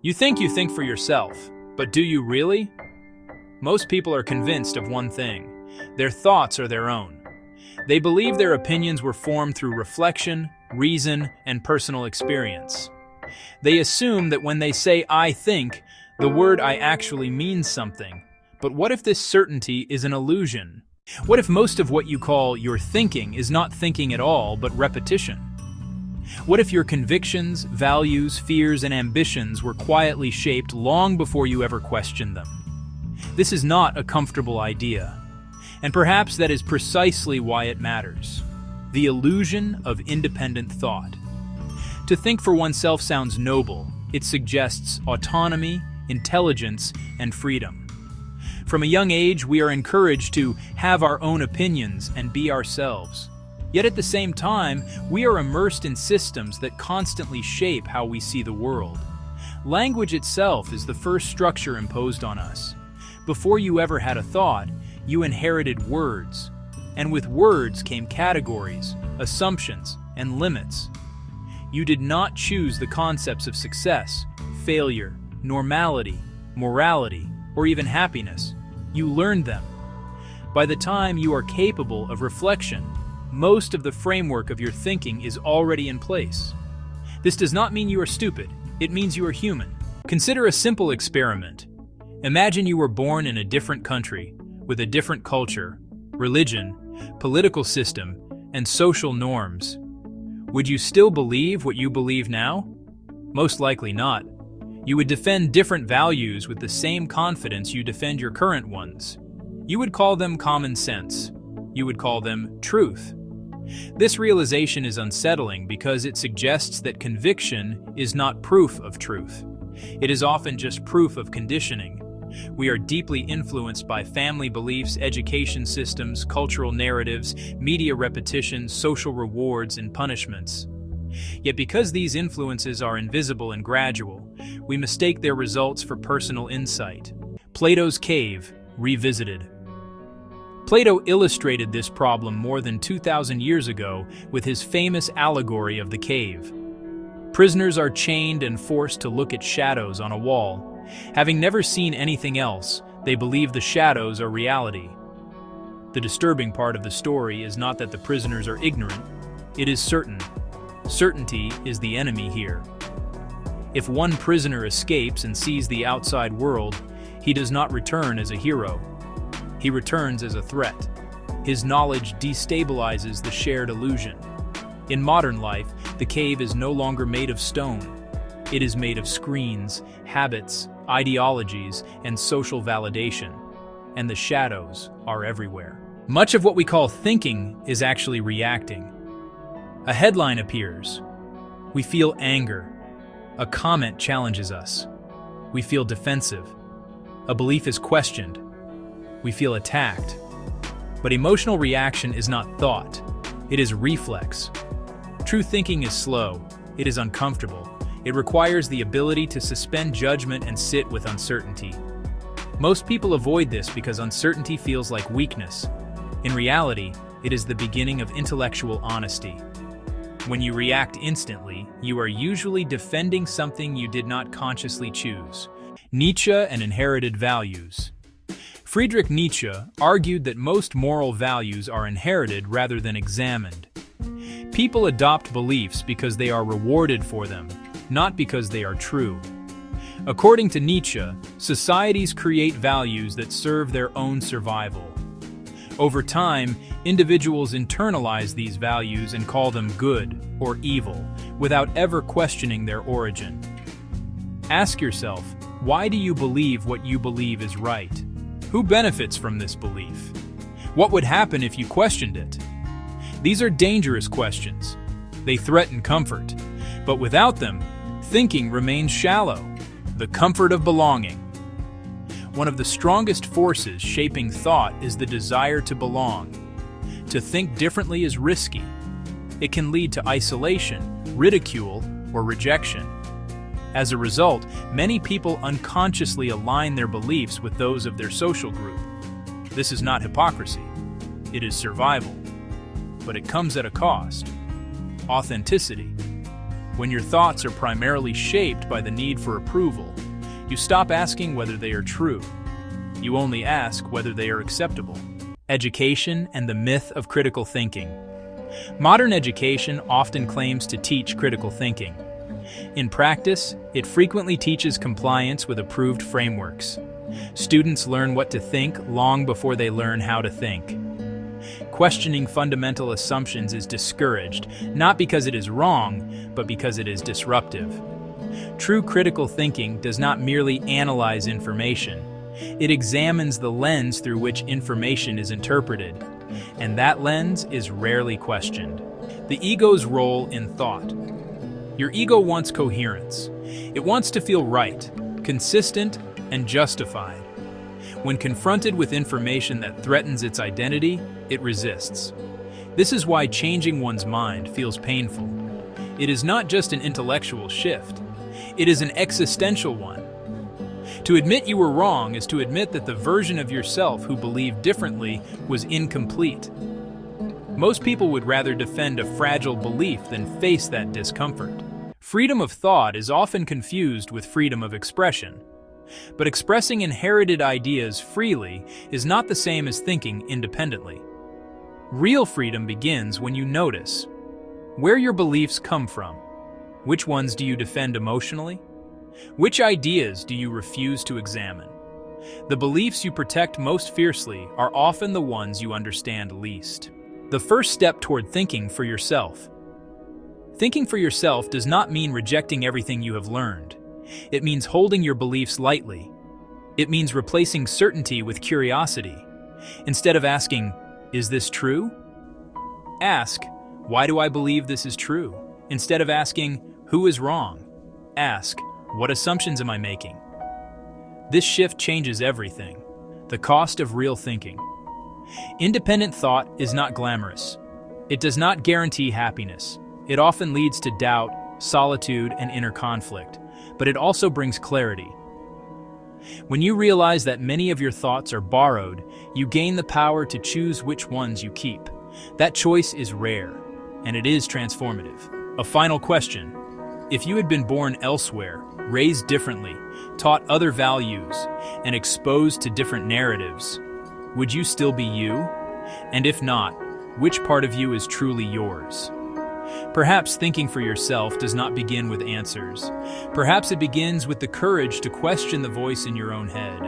You think for yourself, but do you really? Most people are convinced of one thing: their thoughts are their own. They believe their opinions were formed through reflection, reason, and personal experience. They assume that when they say "I think," the word "I" actually means something. But what if this certainty is an illusion? What if most of what you call your thinking is not thinking at all, but repetition? What if your convictions, values, fears, and ambitions were quietly shaped long before you ever questioned them? This is not a comfortable idea, and perhaps that is precisely why it matters. The illusion of independent thought. To think for oneself sounds noble. It suggests autonomy, intelligence, and freedom. From a young age, we are encouraged to have our own opinions and be ourselves. Yet at the same time, we are immersed in systems that constantly shape how we see the world. Language itself is the first structure imposed on us. Before you ever had a thought, you inherited words. And with words came categories, assumptions, and limits. You did not choose the concepts of success, failure, normality, morality, or even happiness. You learned them. By the time you are capable of reflection, most of the framework of your thinking is already in place. This does not mean you are stupid. It means you are human. Consider a simple experiment. Imagine you were born in a different country, with a different culture, religion, political system, and social norms. Would you still believe what you believe now? Most likely not. You would defend different values with the same confidence you defend your current ones. You would call them common sense. You would call them truth. This realization is unsettling because it suggests that conviction is not proof of truth. It is often just proof of conditioning. We are deeply influenced by family beliefs, education systems, cultural narratives, media repetition, social rewards, and punishments. Yet because these influences are invisible and gradual, we mistake their results for personal insight. Plato's cave, revisited. Plato illustrated this problem more than 2,000 years ago with his famous allegory of the cave. Prisoners are chained and forced to look at shadows on a wall. Having never seen anything else, they believe the shadows are reality. The disturbing part of the story is not that the prisoners are ignorant, it is certain. Certainty is the enemy here. If one prisoner escapes and sees the outside world, he does not return as a hero. He returns as a threat. His knowledge destabilizes the shared illusion. In modern life, the cave is no longer made of stone. It is made of screens, habits, ideologies, and social validation. And the shadows are everywhere. Much of what we call thinking is actually reacting. A headline appears. We feel anger. A comment challenges us. We feel defensive. A belief is questioned. We feel attacked. But emotional reaction is not thought. It is reflex. True thinking is slow. It is uncomfortable. It requires the ability to suspend judgment and sit with uncertainty. Most people avoid this because uncertainty feels like weakness. In reality, it is the beginning of intellectual honesty. When you react instantly, you are usually defending something you did not consciously choose. Nietzsche and inherited values. Friedrich Nietzsche argued that most moral values are inherited rather than examined. People adopt beliefs because they are rewarded for them, not because they are true. According to Nietzsche, societies create values that serve their own survival. Over time, individuals internalize these values and call them good or evil, without ever questioning their origin. Ask yourself, why do you believe what you believe is right? Who benefits from this belief? What would happen if you questioned it? These are dangerous questions. They threaten comfort. But without them, thinking remains shallow. The comfort of belonging. One of the strongest forces shaping thought is the desire to belong. To think differently is risky. It can lead to isolation, ridicule, or rejection. As a result, many people unconsciously align their beliefs with those of their social group. This is not hypocrisy. It is survival. But it comes at a cost. Authenticity. When your thoughts are primarily shaped by the need for approval, you stop asking whether they are true. You only ask whether they are acceptable. Education and the myth of critical thinking. Modern education often claims to teach critical thinking. In practice, it frequently teaches compliance with approved frameworks. Students learn what to think long before they learn how to think. Questioning fundamental assumptions is discouraged, not because it is wrong, but because it is disruptive. True critical thinking does not merely analyze information. It examines the lens through which information is interpreted, and that lens is rarely questioned. The ego's role in thought. Your ego wants coherence. It wants to feel right, consistent, and justified. When confronted with information that threatens its identity, it resists. This is why changing one's mind feels painful. It is not just an intellectual shift. It is an existential one. To admit you were wrong is to admit that the version of yourself who believed differently was incomplete. Most people would rather defend a fragile belief than face that discomfort. Freedom of thought is often confused with freedom of expression. But expressing inherited ideas freely is not the same as thinking independently. Real freedom begins when you notice where your beliefs come from. Which ones do you defend emotionally? Which ideas do you refuse to examine? The beliefs you protect most fiercely are often the ones you understand least. The first step toward thinking for yourself. Thinking for yourself does not mean rejecting everything you have learned. It means holding your beliefs lightly. It means replacing certainty with curiosity. Instead of asking, "Is this true?" ask, "Why do I believe this is true?" Instead of asking, "Who is wrong?" ask, "What assumptions am I making?" This shift changes everything. The cost of real thinking. Independent thought is not glamorous. It does not guarantee happiness. It often leads to doubt, solitude, and inner conflict. But it also brings clarity. When you realize that many of your thoughts are borrowed, you gain the power to choose which ones you keep. That choice is rare, and it is transformative. A final question. If you had been born elsewhere, raised differently, taught other values, and exposed to different narratives, would you still be you? And if not, which part of you is truly yours? Perhaps thinking for yourself does not begin with answers. Perhaps it begins with the courage to question the voice in your own head.